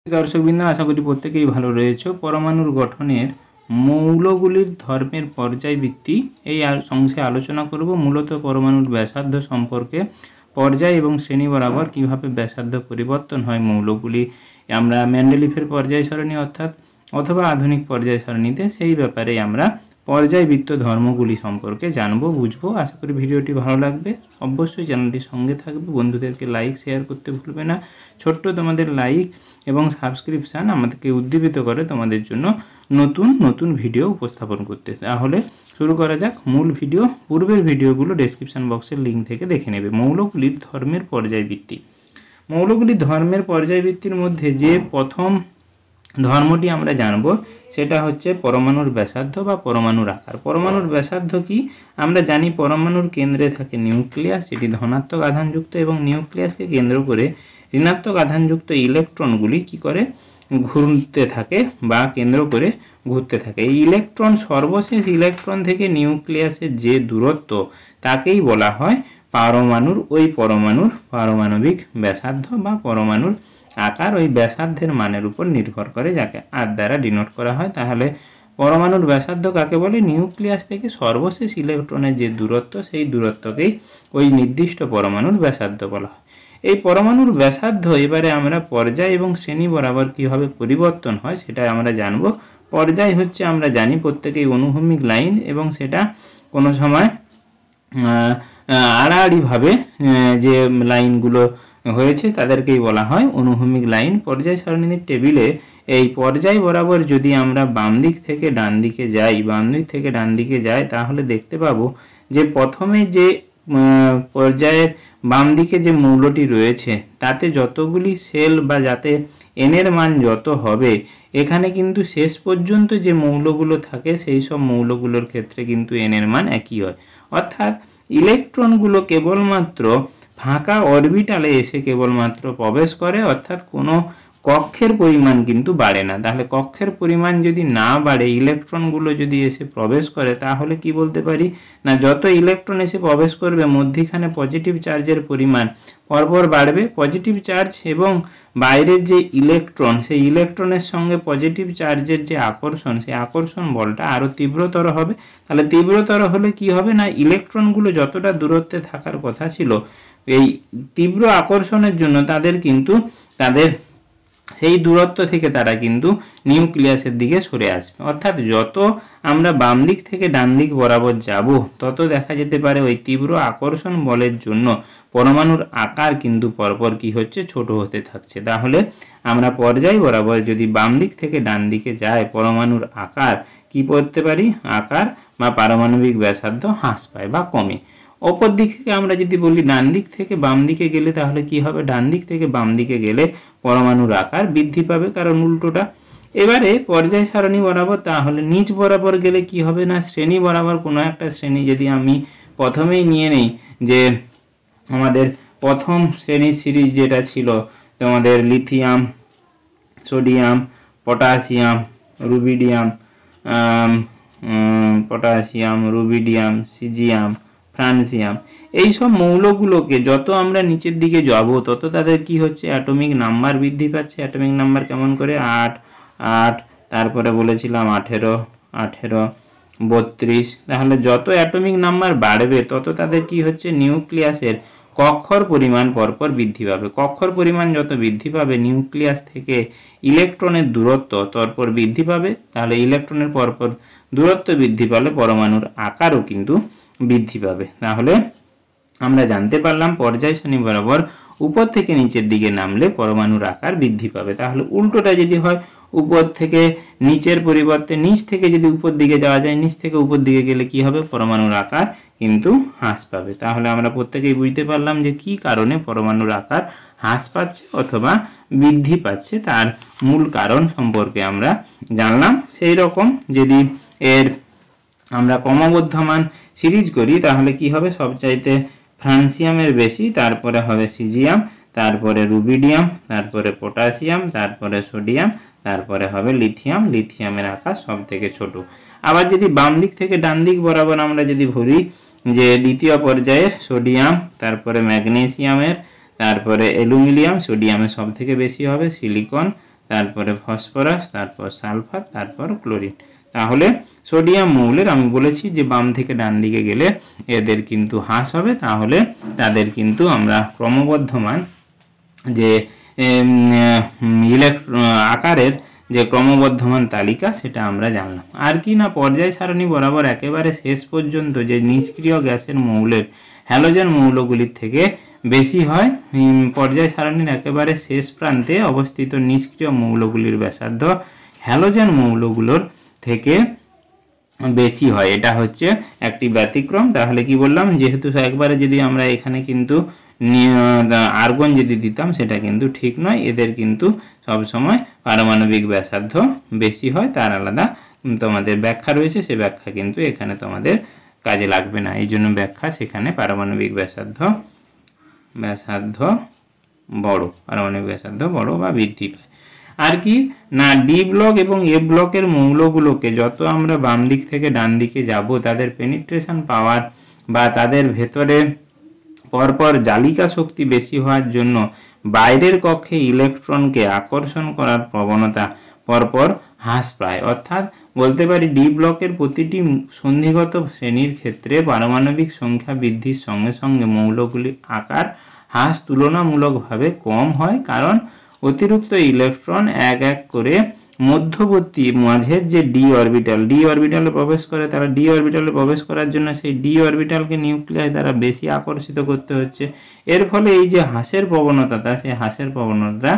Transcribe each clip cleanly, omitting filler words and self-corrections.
দর্শকবৃন্দ, আশা করি প্রত্যেকেই ভালো রয়েছে। পরমাণুর গঠনের মৌলগুলির ধর্মের পর্যায়বৃত্তি এই অংশে আলোচনা করব। মূলত পরমাণুর ব্যাসার্ধ সম্পর্কে, পর্যায় এবং শ্রেণী বরাবর কিভাবে ব্যাসার্ধ পরিবর্তন হয় মৌলগুলি আমরা মেন্ডেলিফের পর্যায় সারণী অথবা আধুনিক পর্যায় সারণীতে, সেই ব্যাপারে আমরা পর্যায়বৃত্ত ধর্মগুলি সম্পর্কে জানবো, বুঝবো। আশা করি ভিডিওটি ভালো লাগবে। অবশ্যই চ্যানেলটির সঙ্গে থাকবে, বন্ধুদেরকে লাইক শেয়ার করতে ভুলবে না। ছোট্ট তোমাদের লাইক এবং সাবস্ক্রিপশান আমাদেরকে উদ্দীপিত করে তোমাদের জন্য নতুন নতুন ভিডিও উপস্থাপন করতে। তাহলে শুরু করা যাক মূল ভিডিও। পূর্বের ভিডিওগুলো ডেসক্রিপশন বক্সের লিঙ্ক থেকে দেখে নেবে। মৌলগুলির ধর্মের পর্যায়বৃত্তি। মৌলগুলির ধর্মের পর্যায়বৃত্তির মধ্যে যে প্রথম ধর্মটি আমরা জানব সেটা হচ্ছে পরমাণুর ব্যাসার্ধ বা পরমাণুর আকার। পরমাণুর ব্যাসার্ধ কি? আমরা জানি পরমাণুর কেন্দ্রে থাকে নিউক্লিয়াস, যেটি ধনাত্মক আধানযুক্ত, এবং নিউক্লিয়াসকে কেন্দ্র করে ঋণাত্মক আধানযুক্ত ইলেকট্রনগুলি কি করে ঘুরতে থাকে বা কেন্দ্র করে ঘুরতে থাকে। এই ইলেকট্রন, সর্বশেষ ইলেকট্রন থেকে নিউক্লিয়াসের যে দূরত্ব তাকেই বলা হয় পরমাণুর পারমাণবিক ব্যাসার্ধ বা পরমাণুর আকার। ওই ব্যাসার্ধের মানের উপর নির্ভর করে, যাকে আর দ্বারা ডিনোট করা হয়। তাহলে পরমাণুর ব্যাসার্ধ কাকে বলে? নিউক্লিয়াস থেকে সর্বশেষ ইলেকট্রনের যে দূরত্ব, সেই দূরত্বকেই ওই নির্দিষ্ট পরমাণুর ব্যাসার্ধ বলা হয়। এই পরমাণুর ব্যাসার্ধ এবারে আমরা পর্যায় এবং শ্রেণী বরাবর কীভাবে পরিবর্তন হয় সেটা আমরা জানব। পর্যায় হচ্ছে, আমরা জানি প্রত্যেকেই অনুভূমিক লাইন, এবং সেটা কোনো সময় আড়াআড়িভাবে যে লাইনগুলো হয়েছে তাদেরকেই বলা হয় অনুভূমিক লাইন। পর্যায় সারণীর টেবিলে এই পর্যায় বরাবর যদি আমরা বাম দিক থেকে ডান দিকে যাই তাহলে দেখতে পাবো যে প্রথমে যে পর্যায়ের বাম দিকে যে মৌলটি রয়েছে তাতে যতগুলি সেল বা যাতে এনের মান যত হবে, এখানে কিন্তু শেষ পর্যন্ত যে মৌলগুলো থাকে সেই সব মৌলগুলোর ক্ষেত্রে কিন্তু এনের মান একই হয়। অর্থাৎ ইলেকট্রনগুলো কেবলমাত্র ফাঁকা অরবিটালে এসে কেবলমাত্র প্রবেশ করে, অর্থাৎ কোনো কক্ষের পরিমাণ কিন্তু বাড়ে না। তাহলে কক্ষের পরিমাণ যদি না বাড়ে, ইলেকট্রনগুলো যদি এসে প্রবেশ করে, তাহলে কি বলতে পারি না, যত ইলেকট্রন এসে প্রবেশ করবে মধ্যিখানে পজিটিভ চার্জের পরিমাণ পরপর বাড়বে। পজিটিভ চার্জ এবং বাইরের যে ইলেকট্রন, সেই ইলেকট্রনের সঙ্গে পজিটিভ চার্জের যে আকর্ষণ, সেই আকর্ষণ বলটা আরও তীব্রতর হবে। তাহলে তীব্রতর হলে কি হবে না, ইলেকট্রনগুলো যতটা দূরত্বে থাকার কথা ছিল, এই তীব্র আকর্ষণের জন্য তাদের সেই দূরত্ব থেকে তারা কিন্তু নিউক্লিয়াসের দিকে সরে আসবে। অর্থাৎ যত আমরা বাম দিক থেকে ডান দিক বরাবর যাব, তত দেখা যেতে পারে ওই তীব্র আকর্ষণ বলের জন্য পরমাণুর আকার কিন্তু পরপর কি হচ্ছে, ছোট হতে থাকছে। তাহলে আমরা পর্যায় বরাবর যদি বাম দিক থেকে ডান দিকে যাই, পরমাণুর আকার কি করতে পারি, আকার বা পারমাণবিক ব্যাসার্ধ হ্রাস পায় বা কমে। অপর দিক থেকে আমরা যদি বলি ডান দিক থেকে বাম দিকে গেলে, তাহলে কি হবে, ডান দিক থেকে বাম দিকে গেলে পরমাণুর আকার বৃদ্ধি পাবে, কারণ উল্টোটা। এবারে পর্যায় সারণী বরাবর, তাহলে নিচ বরাবর গেলে কি হবে না, শ্রেণী বরাবর কোনো একটা শ্রেণী যদি আমি প্রথমেই নিয়ে নেই, যে আমাদের প্রথম শ্রেণীর সিরিজ যেটা ছিল তোমাদের lithium, sodium, potassium, rubidium, caesium, francium, এই সব মৌলগুলোকে যত আমরা নিচের দিকে যাব তত তাদের কি হচ্ছে, অ্যাটমিক নাম্বার বৃদ্ধি পাচ্ছে। অ্যাটমিক নাম্বার কেমন করে, 8, তারপরে বলেছিলাম 18, 32। তাহলে যত অ্যাটমিক নাম্বার বাড়বে তত তাদের কি হচ্ছে, নিউক্লিয়াসের কক্ষর পরিমাণ পরপর বৃদ্ধি পাবে। কক্ষর পরিমাণ যত বৃদ্ধি পাবে, নিউক্লিয়াস থেকে ইলেকট্রনের দূরত্ব তরপর বৃদ্ধি পাবে। তাহলে ইলেকট্রনের পরপর দূরত্ব বৃদ্ধি পালে পরমাণুর আকারও কিন্তু বৃদ্ধি পাবে। তাহলে আমরা জানতে পারলাম পর্যায় শ্রেণী বরাবর উপর থেকে নিচের দিকে নামলে পরমাণুর আকার বৃদ্ধি পাবে। তাহলে উল্টোটা যদি হয়, উপর থেকে নিচের পরিবর্তে নিচ থেকে যদি উপর দিকে যাওয়া যায়, নিচ থেকে উপর দিকে গেলে কি হবে, পরমাণুর আকার কিন্তু হ্রাস পাবে। তাহলে আমরা প্রত্যেকেই বুঝতে পারলাম যে কি কারণে পরমাণুর আকার হ্রাস পাচ্ছে অথবা বৃদ্ধি পাচ্ছে, তার মূল কারণ সম্পর্কে আমরা জানলাম। সেই রকম যদি এর আমরা ক্রমবর্ধমান সিরিজ করি, তাহলে কি হবে, সবচাইতে ফ্রান্সিয়ামের বেশি, তারপরে হবে সিজিয়াম, তারপরে রুবিডিয়াম, তারপরে পটাশিয়াম, তারপরে সোডিয়াম, তারপরে হবে লিথিয়াম। লিথিয়ামের আকার সব থেকে ছোট। আবার যদি বাম দিক থেকে ডান দিক বরাবর আমরা যদি ধরি, যে দ্বিতীয় পর্যায়ে সোডিয়াম, তারপরে ম্যাগনেসিয়ামের, তারপরে অ্যালুমিনিয়াম, সোডিয়ামের সব থেকে বেশি হবে, সিলিকন, তারপরে ফসফরাস, তারপর সালফার, তারপর ক্লোরিন। তাহলে সোডিয়াম মৌলের আমি বলেছি যে বাম থেকে ডান দিকে গেলে এদের কিন্তু হ্রাস হবে, তাহলে তাদের কিন্তু আমরা ক্রমবর্ধমান যে আকারের যে ক্রমবর্ধমান তালিকা সেটা আমরা জানলাম। আর কি না, পর্যায় সারণী বরাবর একেবারে শেষ পর্যন্ত যে নিষ্ক্রিয় গ্যাসের মৌলের হ্যালোজেন মৌলগুলির থেকে বেশি হয়। পর্যায় সারণীর একেবারে শেষ প্রান্তে অবস্থিত নিষ্ক্রিয় মৌলগুলির ব্যাসার্ধ হ্যালোজেন মৌলগুলোর থেকে বেশি হয়, এটা হচ্ছে একটি ব্যতিক্রম। তাহলে কি বললাম, যেহেতু একবারে যদি আমরা এখানে কিন্তু আর্গন যদি দিতাম সেটা কিন্তু ঠিক নয়, এদের কিন্তু সবসময় পারমাণবিক ব্যাসার্ধ বেশি হয়, তার আলাদা তোমাদের ব্যাখ্যা রয়েছে, সে ব্যাখ্যা কিন্তু এখানে তোমাদের কাজে লাগবে না। এই জন্য ব্যাখ্যা সেখানে পারমাণবিক ব্যাসার্ধ বড়, পারমাণবিক ব্যাসার্ধ বড় বা বৃদ্ধি পায়। আর কি না, ডি ব্লক এবং এ ব্লকের মৌলগুলোকে যত আমরা বাম দিক থেকে ডান দিকে যাব তাদের পেনিট্রেশন পাওয়ার বা তাদের ভেতরে পরপর জালিকা শক্তি বেশি হওয়ার জন্য বাইরের কক্ষে ইলেকট্রনকে আকর্ষণ করার প্রবণতা পরপর হ্রাস পায়। অর্থাৎ বলতে পারি ডি ব্লকের প্রতিটি সন্ধিগত শ্রেণীর ক্ষেত্রে পারমাণবিক সংখ্যা বৃদ্ধির সঙ্গে সঙ্গে মৌলগুলির আকার হ্রাস তুলনামূলকভাবে কম হয়, কারণ অতিরিক্ত ইলেকট্রন এক এক করে মধ্যবর্তী মাঝের যে ডি অরবিটালে প্রবেশ করে, তারা ডি অরবিটালে প্রবেশ করার জন্য সেই ডি অরবিটালকে নিউক্লিয়াস দ্বারা বেশি আকর্ষিত করতে হচ্ছে। এর ফলে এই যে হ্রাসের প্রবণতা, সেই হ্রাসের প্রবণতা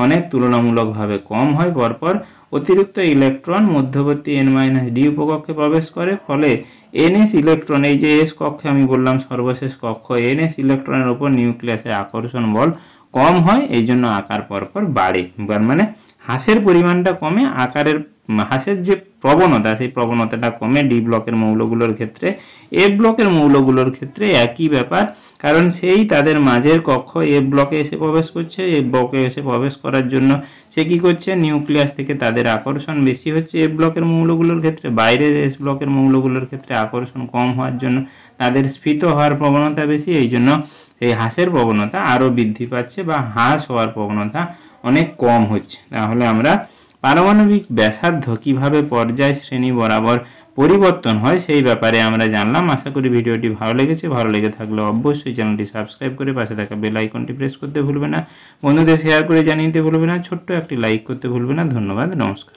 অনেক তুলনামূলকভাবে কম হয়। পরপর অতিরিক্ত ইলেকট্রন মধ্যবর্তী n-d উপকক্ষে প্রবেশ করে, ফলে ns ইলেকট্রন, এই যে এস কক্ষে আমি বললাম সর্বশেষ কক্ষ, ns ইলেকট্রনের উপর নিউক্লিয়াসের আকর্ষণ বল কম হয়, এই জন্য আকার পরপর বাড়ে। মানে হ্রাসের পরিমাণটা কমে, আকারের হ্রাসের যে প্রবণতা সেই প্রবণতাটা কমে ডি ব্লকের মৌলগুলোর ক্ষেত্রে। এ ব্লকের মৌলগুলোর ক্ষেত্রে একই ব্যাপার, কারণ সেই তাদের মাঝের কক্ষ এ ব্লকে এসে প্রবেশ করছে, এ ব্লকে এসে প্রবেশ করার জন্য সে কি করছে, নিউক্লিয়াস থেকে তাদের আকর্ষণ বেশি হচ্ছে এ ব্লকের মৌলগুলোর ক্ষেত্রে, বাইরে এস ব্লকের মৌলগুলোর ক্ষেত্রে আকর্ষণ কম হওয়ার জন্য তাদের স্ফীত হওয়ার প্রবণতা বেশি, এই জন্য এই হ্রাসের প্রবণতা আরও বৃদ্ধি পাচ্ছে বা হ্রাস হওয়ার প্রবণতা অনেক কম হচ্ছে। তাহলে আমরা পারমাণবিক ব্যাসার্ধ কিভাবে পর্যায় শ্রেণী বরাবর পরিবর্তন হয় সেই ব্যাপারে আমরা জানলাম। আশা করি ভিডিওটি ভালো লেগেছে। ভালো লেগে থাকলে অবশ্যই চ্যানেলটি সাবস্ক্রাইব করে পাশে থাকা বেল আইকনটি প্রেস করতে ভুলবে না, বন্ধুদের শেয়ার করে জানিয়ে দিতে ভুলবে না, ছোট্ট একটি লাইক করতে ভুলবে না। ধন্যবাদ, নমস্কার।